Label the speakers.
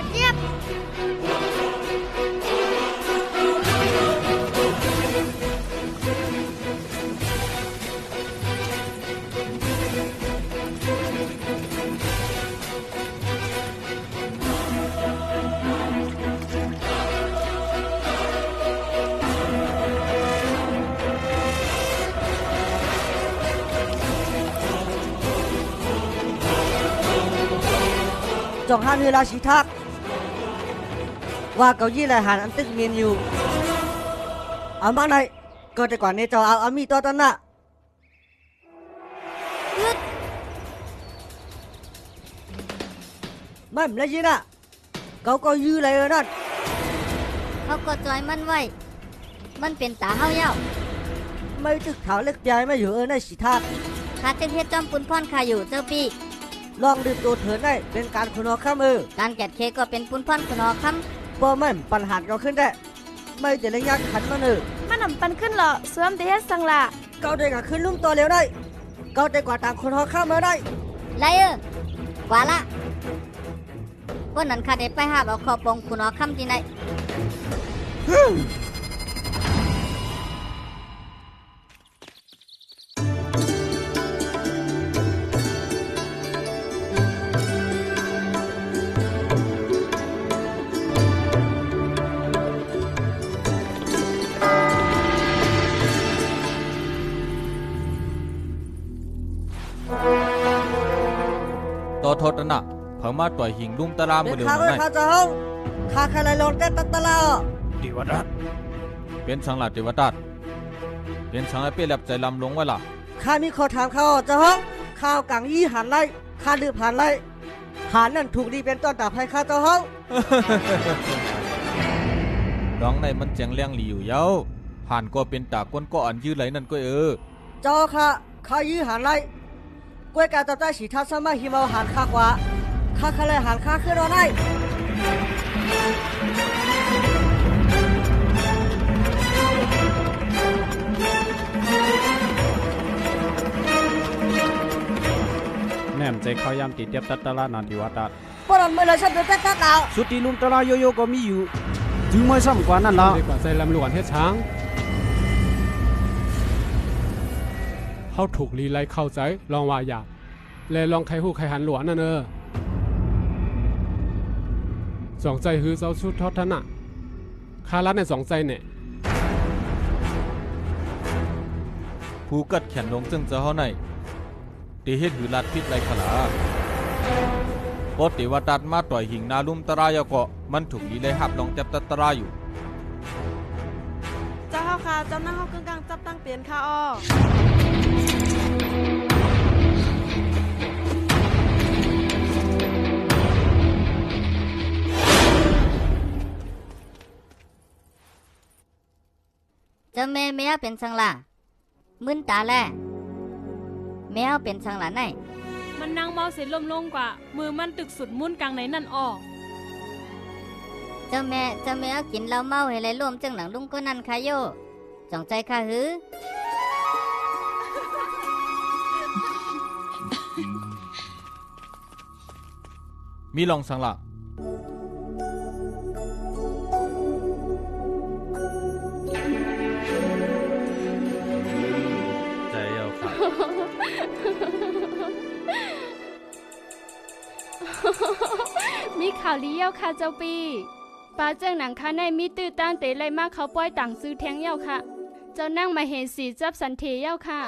Speaker 1: เจี๊ยบ
Speaker 2: จองห้าเวลาสีทักว่าเกายี่ไรหันอันตึกเมียนอยู่เอามาไหนก็แต่ก่อนในจอเอามีตัวต้นน่ะไม่แล้วยี่น่ะเขาก็ยื้ออะไรนั่น
Speaker 1: เขาก็จอยมันไว้มันเป็นตาเฮาเย้า
Speaker 2: ไม่ตึกเท้าเล็กใหญ่ไม่อยู่ในสีทัก
Speaker 1: ข้าจึงเฮ็ดจอมปุนพ่อนข้าอยู่เจ้าปี
Speaker 2: ลองดื่มตัวเถินได้เป็นการคุณอข้าม
Speaker 1: การแกะเคก็เป็นปุนพ่อนคุณอค
Speaker 2: บ่แม่นปัญหาเราขึ้นได้ไม่จะเล่นยากขันมัน
Speaker 3: มันนำปันขึ้นเหรอสวมแต่เฮ็ดสังละ
Speaker 2: เกาได้กับขึ้นลุ่มตัวเร็วได้เกาได้กว่าตามคนข้ามมาได้
Speaker 1: ไรกว่าละวันนั้นข้าได้ไปหาเอาคอปงคุณอคำที่ไหน
Speaker 4: ต่อทศนะเพิ่งมาต่อยหิงลุ่มตะลามือเดียวนั่นไง
Speaker 2: ข้าจะห้องข้าใครเลยลงแต่ตะลา
Speaker 4: ดิวดัดเป็นสังหลัดดิวดัดเป็นสังไอเปี้ยแลบใจลำลงไว้ล่ะ
Speaker 2: ข้ามีข้อถามเขาจะห้องข้าวกังยี่หันไล่ข้าลืมหันไล่หันนั่นถูกดีเป็นต้นตาให้ข้าจะห้อง
Speaker 4: ร้องในมันแจงเลี้ยงหลีอยู่เย้าหันก็เป็นตาก้นก็อันยื้อไหลนั่นก็
Speaker 2: จอข้ายื้อหันไล่กล้วยกาตะใต้สีทัศน์มาหิมเอาหันข้ากว่าข้าเลยหันข้าขึ้นรอได้
Speaker 5: แนมใจเขายามติดเตียบตัดตะลานาทิวัตัด
Speaker 2: ปนมือเลยฉันเป็นตัดดาว
Speaker 5: สุดที่ลุมตะลาโยโย่ก็มีอยู่จึงไม่ซ้ำกว่านั่นละ
Speaker 6: ดีกว่าใจลำลวนเฮ็ดช้างเขาถูกลีไลเข้าใจลองว่าอยากเลยลองใครหู้ใครหันหลวนนั่นสองใจฮือเจ้าชุดทอดทนะคารัดในสองใจเนี่ย
Speaker 4: ผู้กัดแขนลงจึงจะเฮาในตีเฮ็ดหือลัดพิษไรขลาปติว่าตัดมาต่อยหิงนาลุ่มตรายก็มันถูกลีไลหับลองจับตัดตราอยู่
Speaker 3: เจ้าเฮาค่ะเจ้าหน้าเฮากึ่งกลางจับตั้งเปลี่ยนค่ะอ้อ
Speaker 1: เจ้าแม่แมวเป็นสังละมึนตาแลแมวเป็นสังละไหน
Speaker 3: มันนั่งเมาเสียลมลงกว่ามือมันตึกสุดมุ่นกลางไหนนั่นอ้อ
Speaker 1: เจ้าแม่เอากินเหล้าเมาให้ไรร่วมจังหลังลุงก็นั่นค่ะโยจองใจค่ะหือ
Speaker 4: มีลองสังละใจเอาค่ะ
Speaker 3: มีข่าวลี้เย้าค่ะเจ้าปีป้าเจ้าหนังค่ะในมีตื้อต้านเตะไรมากเขาป้อยต่างซื้อแทงเย้าค่ะเจ้านั่งมาเห็นสีจับสันเทเย้าค่ะ